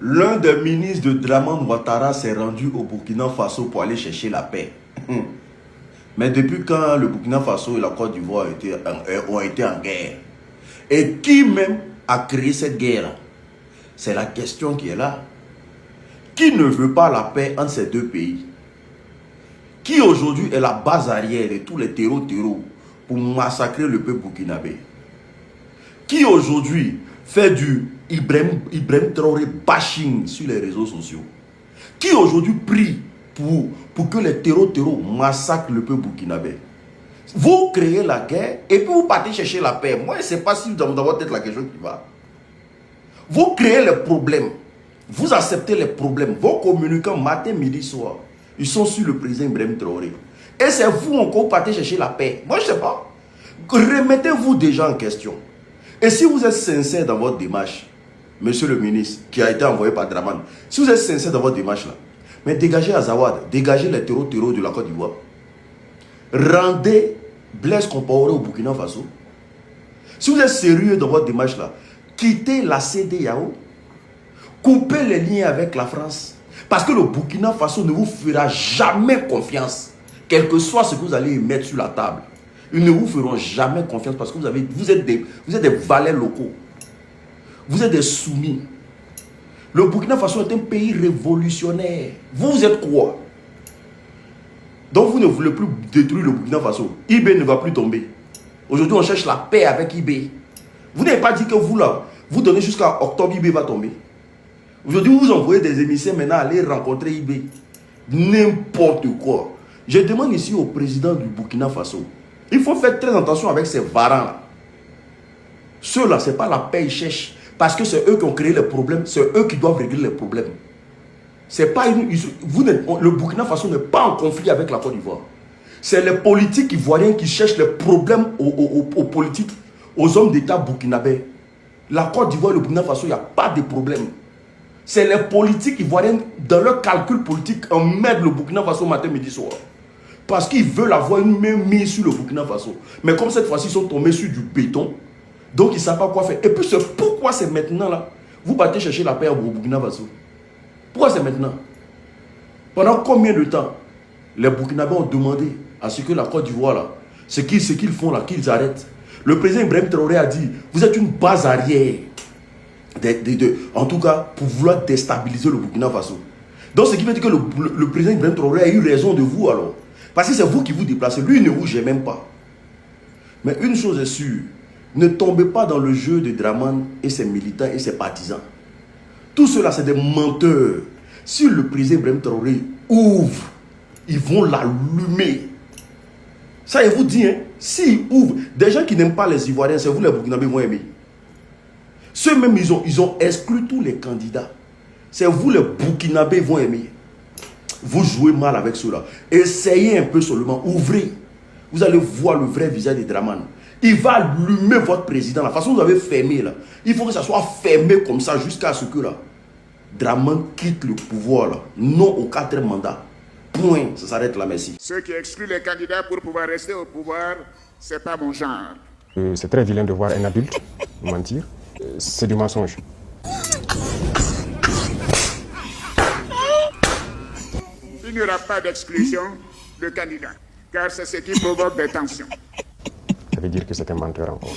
L'un des ministres de Dramane Ouattara s'est rendu au Burkina Faso pour aller chercher la paix. Mais depuis quand le Burkina Faso et la Côte d'Ivoire ont été en guerre? Et qui même a créé cette guerre? C'est la question qui est là. Qui ne veut pas la paix entre ces deux pays? Qui aujourd'hui est la base arrière de tous les terreaux pour massacrer le peuple burkinabé? Qui aujourd'hui fait du Ibrahim Traoré bashing sur les réseaux sociaux? Qui aujourd'hui prie pour que les terreaux massacrent le peuple burkinabé? Vous créez la guerre et puis vous partez chercher la paix. Moi, je ne sais pas si dans votre tête la question qui va. Vous créez les problèmes. Vous acceptez les problèmes. Vos communicants, matin, midi, soir, ils sont sur le président Ibrahim Traoré. Et c'est vous encore partez chercher la paix. Moi, je ne sais pas. Remettez-vous déjà en question. Et si vous êtes sincère dans votre démarche, monsieur le ministre, qui a été envoyé par Dramane, si vous êtes sincère dans votre démarche là, mais dégagez Azawad, dégagez les terreaux de la Côte d'Ivoire. Rendez Blaise Compaoré au Burkina Faso. Si vous êtes sérieux dans votre démarche là, quittez la CEDEAO, coupez les liens avec la France. Parce que le Burkina Faso ne vous fera jamais confiance, quel que soit ce que vous allez mettre sur la table. Ils ne vous feront jamais confiance parce que vous êtes des valets locaux. Vous êtes des soumis. Le Burkina Faso est un pays révolutionnaire. Vous êtes quoi? Donc vous ne voulez plus détruire le Burkina Faso. IB ne va plus tomber. Aujourd'hui, on cherche la paix avec IB. Vous n'avez pas dit que vous là, vous donnez jusqu'à octobre, IB va tomber. Aujourd'hui, vous envoyez des émissaires maintenant aller rencontrer IB. N'importe quoi. Je demande ici au président du Burkina Faso. Il faut faire très attention avec ces varans-là. Ceux-là, ce n'est pas la paix qu'ils cherchent. Parce que c'est eux qui ont créé les problèmes. C'est eux qui doivent régler les problèmes. C'est pas le Burkina Faso n'est pas en conflit avec la Côte d'Ivoire. C'est les politiques ivoiriens qui cherchent les problèmes aux politiques, aux hommes d'État burkinabés. La Côte d'Ivoire et le Burkina Faso, il n'y a pas de problème. C'est les politiques ivoiriens, dans leur calcul politique, emmènent le Burkina Faso matin, midi, soir. Parce qu'ils veulent avoir une main mise sur le Burkina Faso. Mais comme cette fois-ci, ils sont tombés sur du béton, donc ils ne savent pas quoi faire. Et puis c'est pourquoi c'est maintenant là. Vous partez chercher la paix au Burkina Faso. Pourquoi c'est maintenant? Pendant combien de temps les Burkinabés ont demandé à ce que la Côte d'Ivoire là, ce qu'ils font là, qu'ils arrêtent? Le président Ibrahim Traoré a dit, vous êtes une base arrière. En tout cas, pour vouloir déstabiliser le Burkina Faso. Donc ce qui veut dire que le président Ibrahim Traoré a eu raison de vous alors. Parce que c'est vous qui vous déplacez. Lui, il ne vous gère même pas. Mais une chose est sûre, ne tombez pas dans le jeu de Dramane et ses militants et ses partisans. Tout cela, c'est des menteurs. Si le président Ibrahim Traoré ouvre, ils vont l'allumer. Ça, il vous dit, hein, s'ils ouvrent, des gens qui n'aiment pas les Ivoiriens, c'est vous les Burkinabés vont aimer. Ceux-mêmes, ils ont exclu tous les candidats. C'est vous les Burkinabés vont aimer. Vous jouez mal avec cela. Essayez un peu seulement, ouvrez. Vous allez voir le vrai visage de Dramane. Il va allumer votre président. La façon dont vous avez fermé là, il faut que ça soit fermé comme ça jusqu'à ce que là, Dramane quitte le pouvoir là. Non au 4e mandat. Point. Ça s'arrête là, merci. Ceux qui excluent les candidats pour pouvoir rester au pouvoir, c'est pas mon genre. C'est très vilain de voir un adulte mentir. C'est du mensonge. Il n'y aura pas d'exclusion de candidats, car c'est ce qui provoque des tensions. Ça veut dire que c'est un menteur encore.